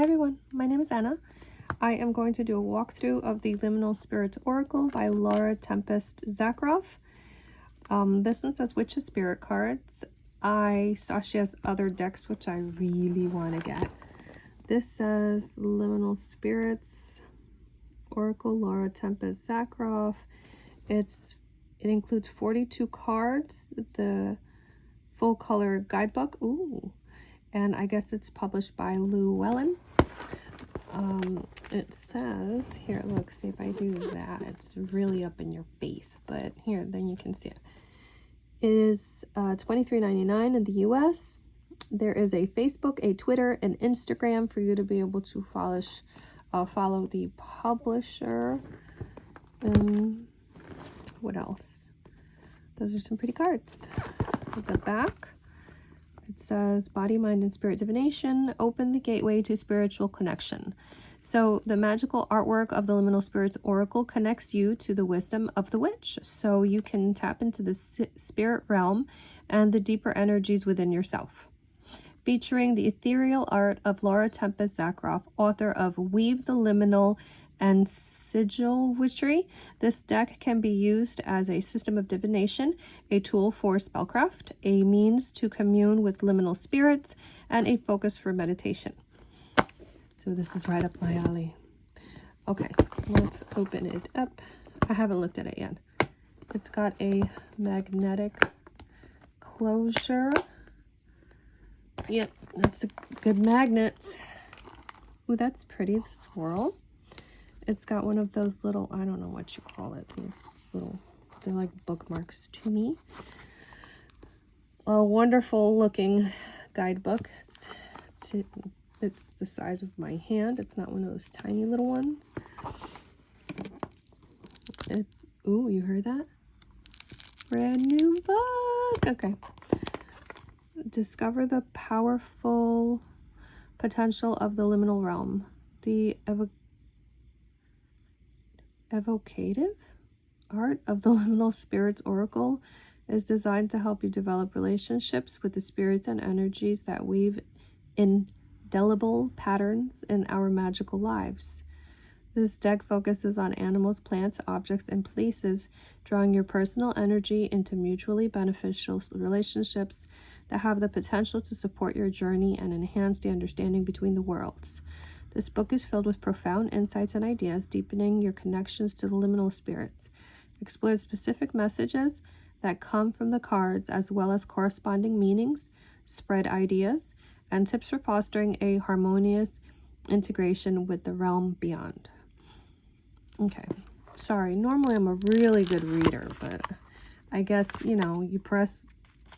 Hi everyone, my name is Anna. I am going to do a walkthrough of the Liminal Spirits Oracle by Laura Zackroff. This one says Witch's Spirit cards. I saw she has other decks which I really want to get. This says Liminal Spirits Oracle, Laura Zackroff. It includes 42 cards, the full color guidebook. Ooh. And I guess it's published by Llewellyn. It says, here, look, see if I do that. It's really up in your face, but here, then you can see it. It is $23.99 in the US. There is a Facebook, a Twitter, an Instagram for you to be able to follow the publisher. What else? Those are some pretty cards. At the back, it says Body, Mind, and Spirit Divination. Open the gateway to spiritual connection. So the magical artwork of the Liminal Spirits Oracle connects you to the wisdom of the witch. So you can tap into the spirit realm and the deeper energies within yourself. Featuring the ethereal art of Laura Zackroff, author of Weave the Liminal and Sigil Witchery, this deck can be used as a system of divination, a tool for spellcraft, a means to commune with liminal spirits, and a focus for meditation. So this is right up my alley. Okay, let's open it up. I haven't looked at it yet. It's got a magnetic closure. Yep, that's a good magnet. Ooh, that's pretty, the swirl. It's got one of those little, I don't know what you call it, these little, they're like bookmarks to me. A wonderful looking guidebook. It's the size of my hand. It's not one of those tiny little ones. Ooh, you heard that? Brand new book. Okay. Discover the powerful potential of the liminal realm. The evocative art of the Liminal Spirits Oracle is designed to help you develop relationships with the spirits and energies that weave indelible patterns in our magical lives. This deck focuses on animals, plants, objects, and places, drawing your personal energy into mutually beneficial relationships that have the potential to support your journey and enhance the understanding between the worlds. This book is filled with profound insights and ideas, deepening your connections to the liminal spirits. Explore specific messages that come from the cards, as well as corresponding meanings, spread ideas, and tips for fostering a harmonious integration with the realm beyond. Okay, sorry, normally I'm a really good reader, but I guess, you know, you press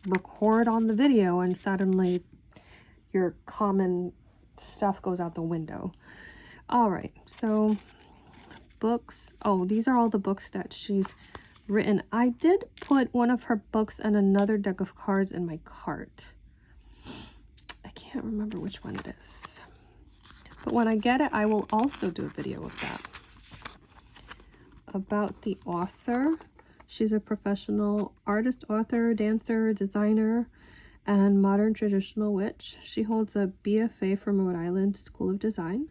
record on the video and suddenly your common stuff goes out the window. All right, so books. Oh, these are all the books that she's written. I did put one of her books and another deck of cards in my cart. I can't remember which one it is, but when I get it, I will also do a video of that. About the author, she's a professional artist, author, dancer, designer, and modern traditional witch. She holds a BFA from Rhode Island School of Design.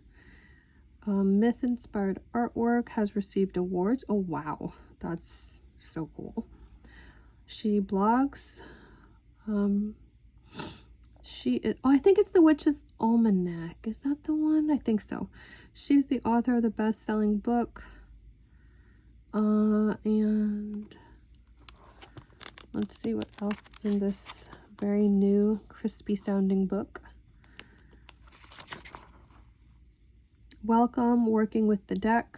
Myth-inspired artwork, has received awards. Oh, wow. That's so cool. She blogs. She is, oh, I think it's the Witch's Almanac. Is that the one? I think so. She's the author of the best-selling book. And let's see what else is in this very new, crispy sounding book. Welcome, working with the deck.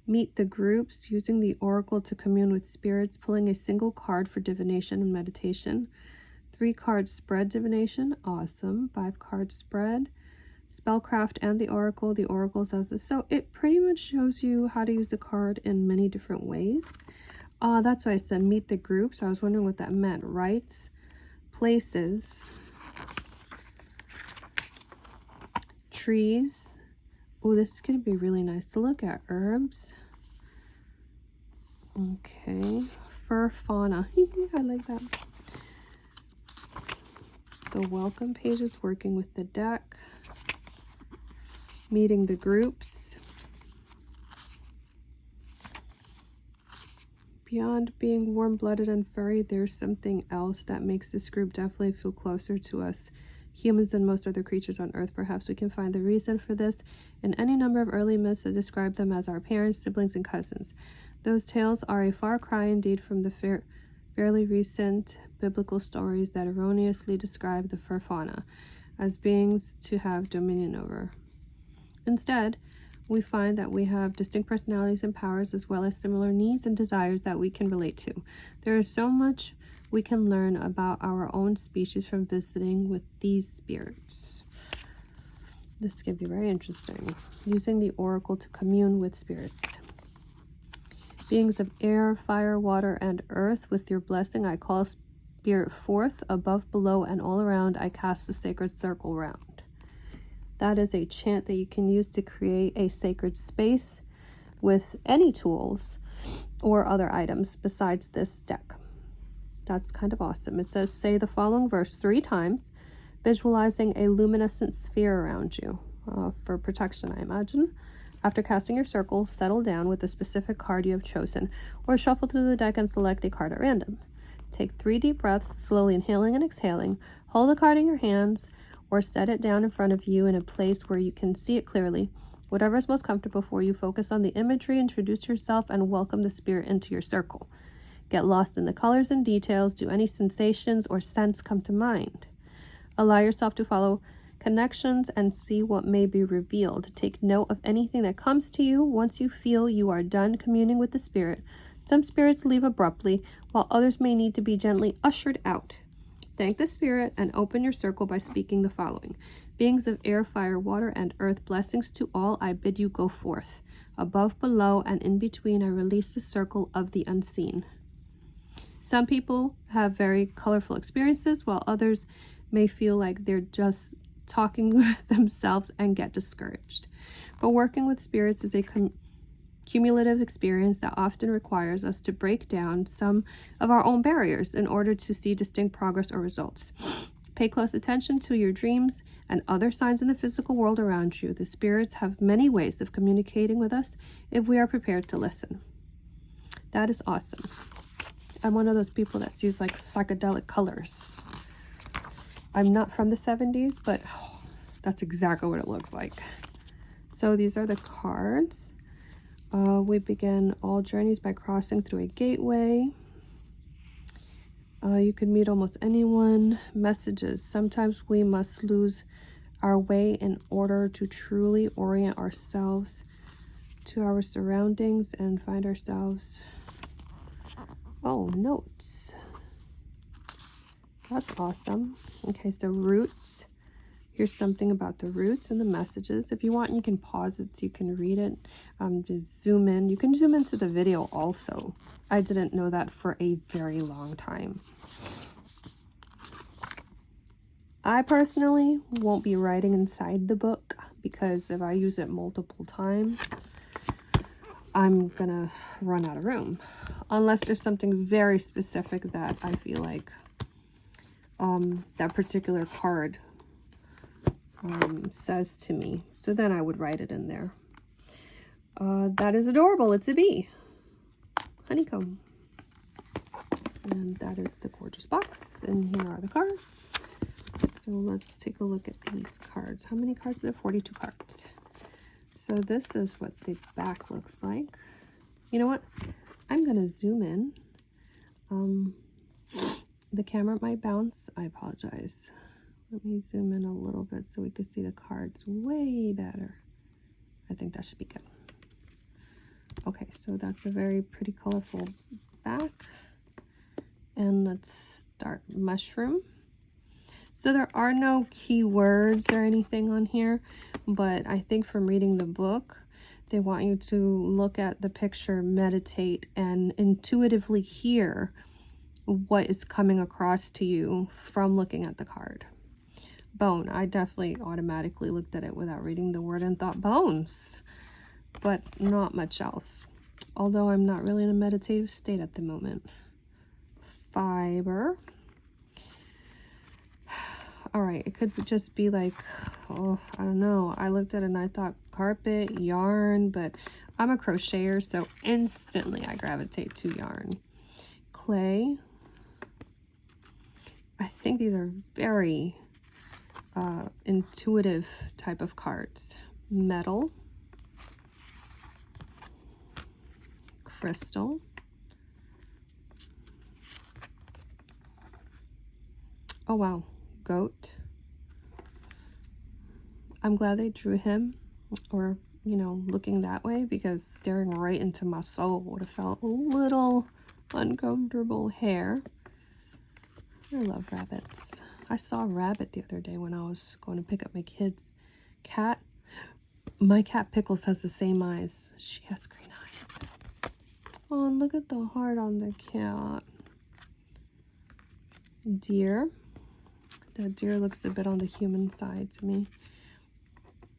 Meet the groups, using the oracle to commune with spirits, pulling a single card for divination and meditation. 3-card spread divination, awesome. 5-card spread. Spellcraft and the oracle. The oracle says this. So it pretty much shows you how to use the card in many different ways. That's why I said meet the groups. I was wondering what that meant. Rights, places, trees. Oh, this is going to be really nice to look at. Herbs. Okay. Fur fauna. I like that. The welcome page is working with the deck. meeting the groups. Beyond being warm-blooded and furry, there's something else that makes this group definitely feel closer to us humans than most other creatures on Earth. Perhaps we can find the reason for this in any number of early myths that describe them as our parents, siblings, and cousins. Those tales are a far cry indeed from the fairly recent biblical stories that erroneously describe the fur fauna as beings to have dominion over. Instead, we find that we have distinct personalities and powers, as well as similar needs and desires that we can relate to. There is so much we can learn about our own species from visiting with these spirits. This can be very interesting. Using the oracle to commune with spirits. Beings of air, fire, water, and earth, with your blessing, I call spirit forth, above, below, and all around. I cast the sacred circle round. That is a chant that you can use to create a sacred space with any tools or other items besides this deck. That's kind of awesome. It says, say the following verse 3 times, visualizing a luminescent sphere around you, for protection, I imagine. After casting your circle, settle down with a specific card you have chosen, or shuffle through the deck and select a card at random. Take 3 deep breaths, slowly inhaling and exhaling. Hold the card in your hands, or set it down in front of you in a place where you can see it clearly. Whatever is most comfortable for you, focus on the imagery, introduce yourself, and welcome the spirit into your circle. Get lost in the colors and details. Do any sensations or scents come to mind? Allow yourself to follow connections and see what may be revealed. Take note of anything that comes to you. Once you feel you are done communing with the spirit, some spirits leave abruptly, while others may need to be gently ushered out. Thank the spirit and open your circle by speaking the following. Beings of air, fire, water, and earth, blessings to all, I bid you go forth. Above, below, and in between, I release the circle of the unseen. Some people have very colorful experiences, while others may feel like they're just talking with themselves and get discouraged. But working with spirits is a cumulative experience that often requires us to break down some of our own barriers in order to see distinct progress or results. Pay close attention to your dreams and other signs in the physical world around you. The spirits have many ways of communicating with us if we are prepared to listen. That is awesome. I'm one of those people that sees like psychedelic colors. I'm not from the 70s, but that's exactly what it looks like. So these are the cards. We begin all journeys by crossing through a gateway. You could meet almost anyone. Messages. Sometimes we must lose our way in order to truly orient ourselves to our surroundings and find ourselves. Oh, notes. That's awesome. Okay, so roots. Here's something about the roots and the messages. If you want, you can pause it so you can read it. Just zoom in. You can zoom into the video also. I didn't know that for a very long time. I personally won't be writing inside the book because if I use it multiple times, I'm gonna run out of room. Unless there's something very specific that I feel like that particular card says to me. So then I would write it in there. That is adorable. It's a bee. Honeycomb. And that is the gorgeous box. And here are the cards. So let's take a look at these cards. How many cards are there? 42 cards. So this is what the back looks like. You know what? I'm going to zoom in. The camera might bounce. I apologize. Let me zoom in a little bit so we can see the cards way better. I think that should be good. Okay, so that's a very pretty colorful back. And let's start mushroom. So there are no keywords or anything on here, but I think from reading the book, they want you to look at the picture, meditate, and intuitively hear what is coming across to you from looking at the card. Bone. I definitely automatically looked at it without reading the word and thought bones, but not much else. Although I'm not really in a meditative state at the moment. Fiber. All right, it could just be like, oh, I don't know. I looked at it and I thought carpet, yarn, but I'm a crocheter, so instantly I gravitate to yarn. Clay. I think these are very intuitive type of cards. Metal. Crystal. Oh, wow. Goat. I'm glad they drew him, or, you know, looking that way, because staring right into my soul would have felt a little uncomfortable. Hair. I love rabbits. I saw a rabbit the other day when I was going to pick up my kids. Cat. My cat Pickles has the same eyes. She has green eyes. Oh, and look at the heart on the cat. Deer. That deer looks a bit on the human side to me.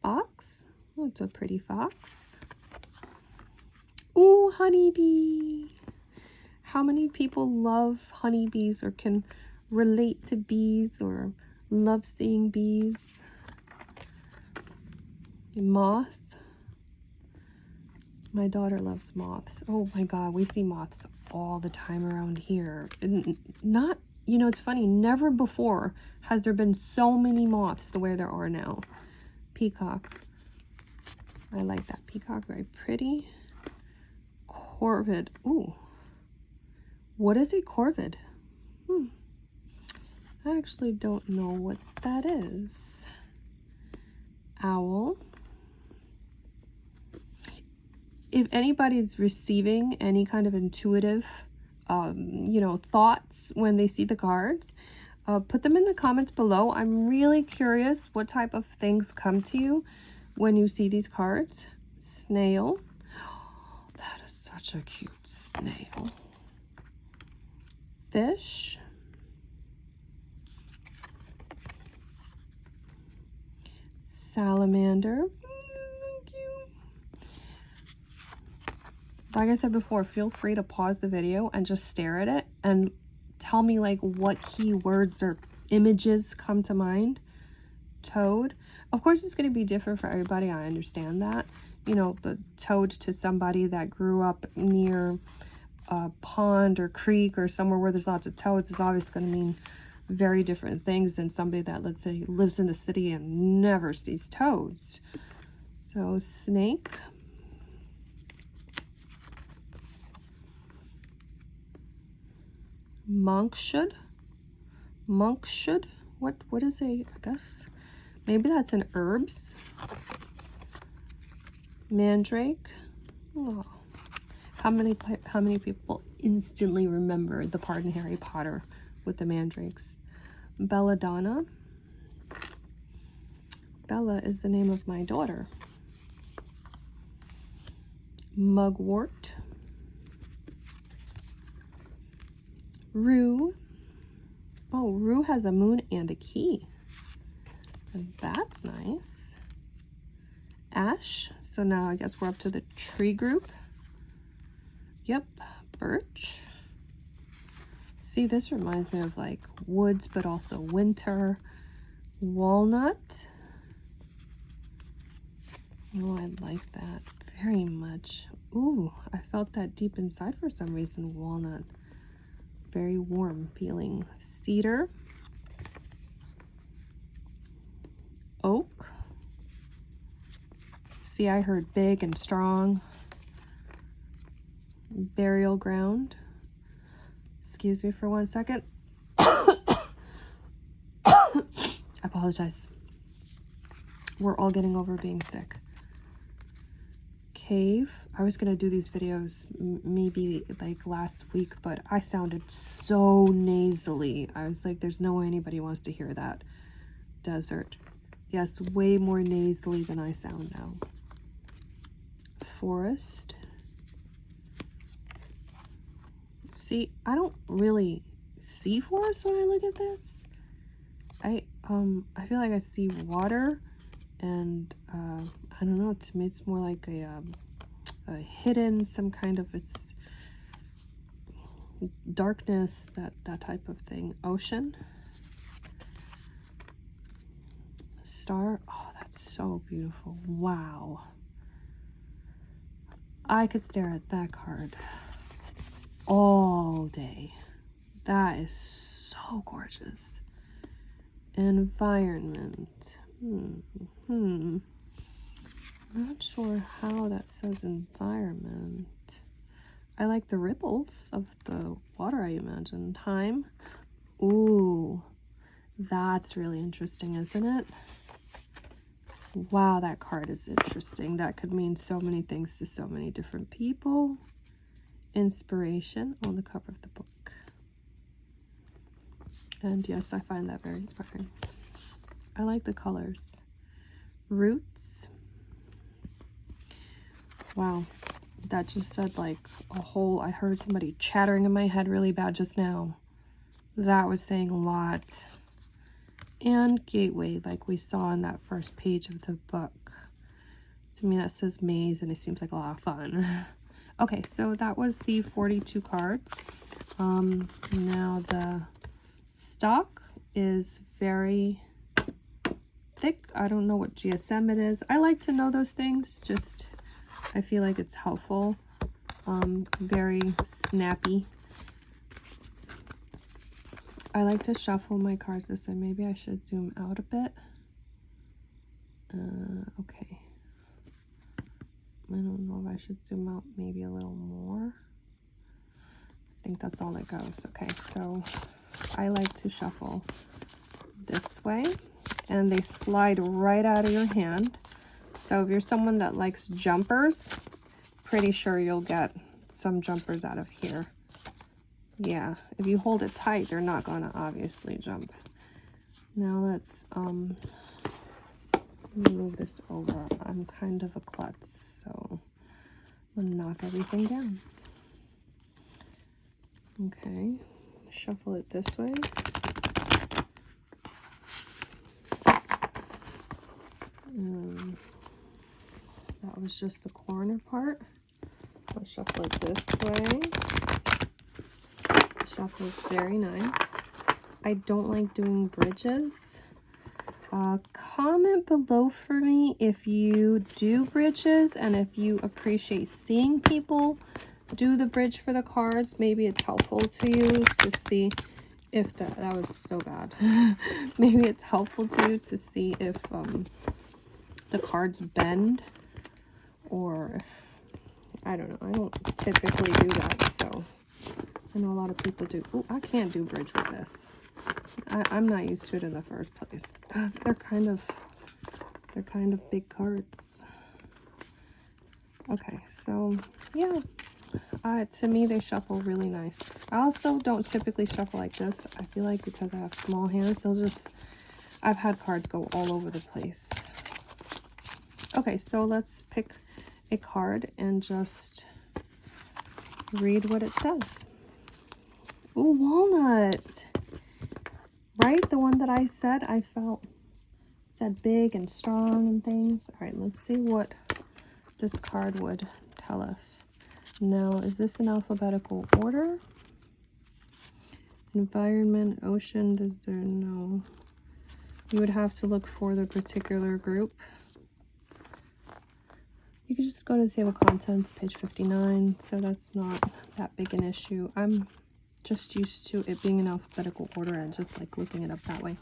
Fox. Oh, it's a pretty fox. Ooh, honeybee. How many people love honeybees or can relate to bees or love seeing bees? Moth. My daughter loves moths. Oh my God, we see moths all the time around here. And not, you know, it's funny, never before has there been so many moths the way there are now. Peacock. I like that peacock, very pretty. Corvid. Ooh. What is a corvid? I actually don't know what that is. Owl. If anybody's receiving any kind of intuitive, you know, thoughts when they see the cards, put them in the comments below. I'm really curious what type of things come to you when you see these cards. Snail. Oh, that is such a cute snail. Fish. Salamander. Like I said before, feel free to pause the video and just stare at it and tell me like what keywords or images come to mind. Toad. Of course, it's going to be different for everybody. I understand that. You know, the toad to somebody that grew up near a pond or creek or somewhere where there's lots of toads is obviously going to mean very different things than somebody that, let's say, lives in the city and never sees toads. So, snake. Monkshood. What is a, I guess maybe that's an herbs. Mandrake. Oh, how many people instantly remember the part in Harry Potter with the mandrakes? Belladonna. Bella is the name of my daughter. Mugwort. Rue. Oh, Rue has a moon and a key. And that's nice. Ash. So now I guess we're up to the tree group. Yep. Birch. See, this reminds me of like woods, but also winter. Walnut. Oh, I like that very much. Ooh, I felt that deep inside for some reason. Walnut. Very warm feeling. Cedar. Oak. See, I heard big and strong. Burial ground. Excuse me for 1 second. I apologize. We're all getting over being sick. Cave. I was gonna do these videos maybe like last week, but I sounded so nasally. I was like, there's no way anybody wants to hear that. Desert. Yes, way more nasally than I sound now. Forest. See, I don't really see forest when I look at this. I feel like I see water, and I don't know, to me it's more like a hidden, some kind of, it's darkness, that type of thing. Ocean. star. Oh, that's so beautiful. Wow. I could stare at that card all day. That is so gorgeous. Environment. Not sure how that says environment. I like the ripples of the water, I imagine. Time. Ooh, that's really interesting, isn't it? Wow, that card is interesting. That could mean so many things to so many different people. Inspiration on the cover of the book. And yes, I find that very inspiring. I like the colors. Roots. Wow, that just said like a whole, I heard somebody chattering in my head really bad just now. That was saying a lot. And gateway, like we saw in that first page of the book. To me, that says maze, and it seems like a lot of fun. Okay, so that was the 42 cards. Now the stock is very thick. I don't know what GSM it is. I like to know those things. Just, I feel like it's helpful. Very snappy. I like to shuffle my cards this way. Maybe I should zoom out a bit. Okay. I don't know if I should zoom out maybe a little more. I think that's all that goes. Okay, so I like to shuffle this way, and they slide right out of your hand. So if you're someone that likes jumpers, pretty sure you'll get some jumpers out of here. Yeah, if you hold it tight, they're not going to obviously jump. Now let's move this over. I'm kind of a klutz, so I'm gonna knock everything down. Okay, shuffle it this way. That was just the corner part. I'll shuffle it this way. Shuffle is very nice. I don't like doing bridges. Comment below for me if you do bridges and if you appreciate seeing people do the bridge for the cards. Maybe it's helpful to you to see if that was so bad. Maybe it's helpful to you to see if the cards bend, or I don't know. I don't typically do that, so I know a lot of people do. Oh, I can't do bridge with this. I'm not used to it in the first place. They're kind of big cards. Okay, so yeah, to me they shuffle really nice. I also don't typically shuffle like this. I feel like because I have small hands, I've had cards go all over the place. Okay, so let's pick a card and just read what it says. Ooh, walnut. Right? The one that I said I felt said big and strong and things. All right, let's see what this card would tell us. Now, is this in alphabetical order? Environment, ocean, does there no? You would have to look for the particular group. You could just go to the table of contents, page 59, so that's not that big an issue. I'm just used to it being in alphabetical order and just like looking it up that way.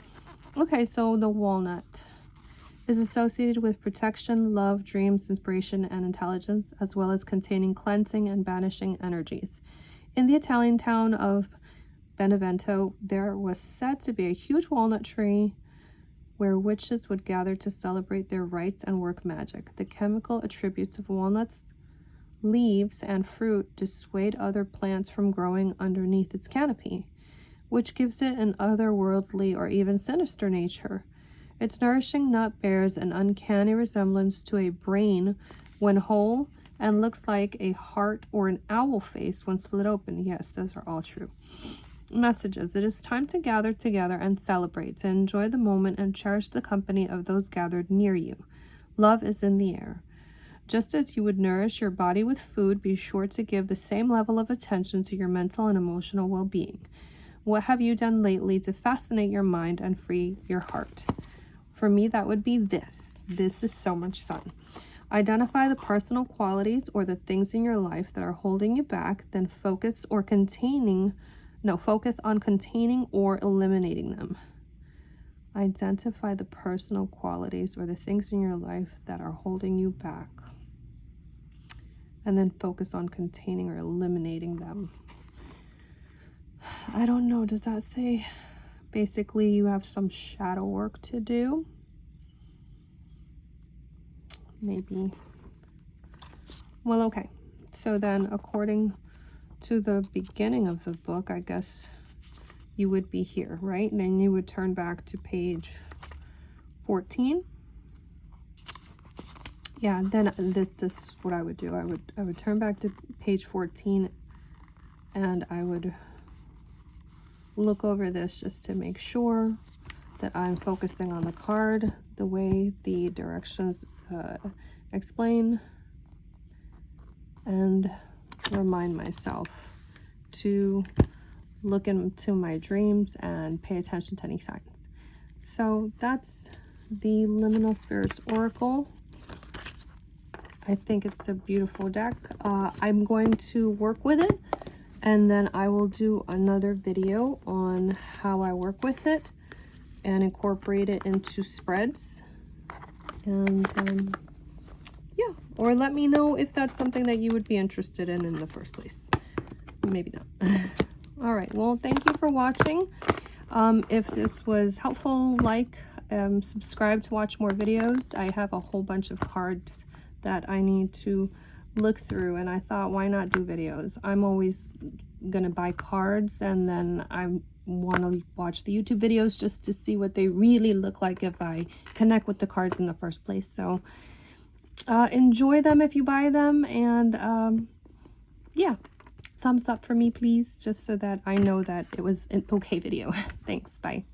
Okay, so the walnut is associated with protection, love, dreams, inspiration, and intelligence, as well as containing cleansing and banishing energies. In the Italian town of Benevento, there was said to be a huge walnut tree where witches would gather to celebrate their rites and work magic. The chemical attributes of walnuts, leaves, and fruit dissuade other plants from growing underneath its canopy, which gives it an otherworldly or even sinister nature. Its nourishing nut bears an uncanny resemblance to a brain when whole and looks like a heart or an owl face when split open. Yes, those are all true. Messages. It is time to gather together and celebrate, to enjoy the moment and cherish the company of those gathered near you. Love is in the air. Just as you would nourish your body with food, be sure to give the same level of attention to your mental and emotional well-being. What have you done lately to fascinate your mind and free your heart? For me, that would be this. This is so much fun. Identify the personal qualities or the things in your life that are holding you back, then focus on containing or eliminating them. Identify the personal qualities or the things in your life that are holding you back, and then focus on containing or eliminating them. I don't know, does that say basically you have some shadow work to do? Maybe. Well, okay. So then, according to the beginning of the book, I guess you would be here, right? And then you would turn back to page 14. Yeah, then this is what I would do. I would turn back to page 14 and I would look over this just to make sure that I'm focusing on the card the way the directions explain, and remind myself to look into my dreams and pay attention to any signs. So that's the Liminal Spirits Oracle. I think it's a beautiful deck. I'm going to work with it, and then I will do another video on how I work with it and incorporate it into spreads. And yeah, or let me know if that's something that you would be interested in the first place. Maybe not. All right, well, thank you for watching. If this was helpful, subscribe to watch more videos. I have a whole bunch of cards that I need to look through, and I thought, why not do videos? I'm always gonna buy cards, and then I want to watch the YouTube videos just to see what they really look like if I connect with the cards in the first place. So enjoy them if you buy them, and yeah, thumbs up for me, please, just so that I know that it was an okay video. Thanks, bye.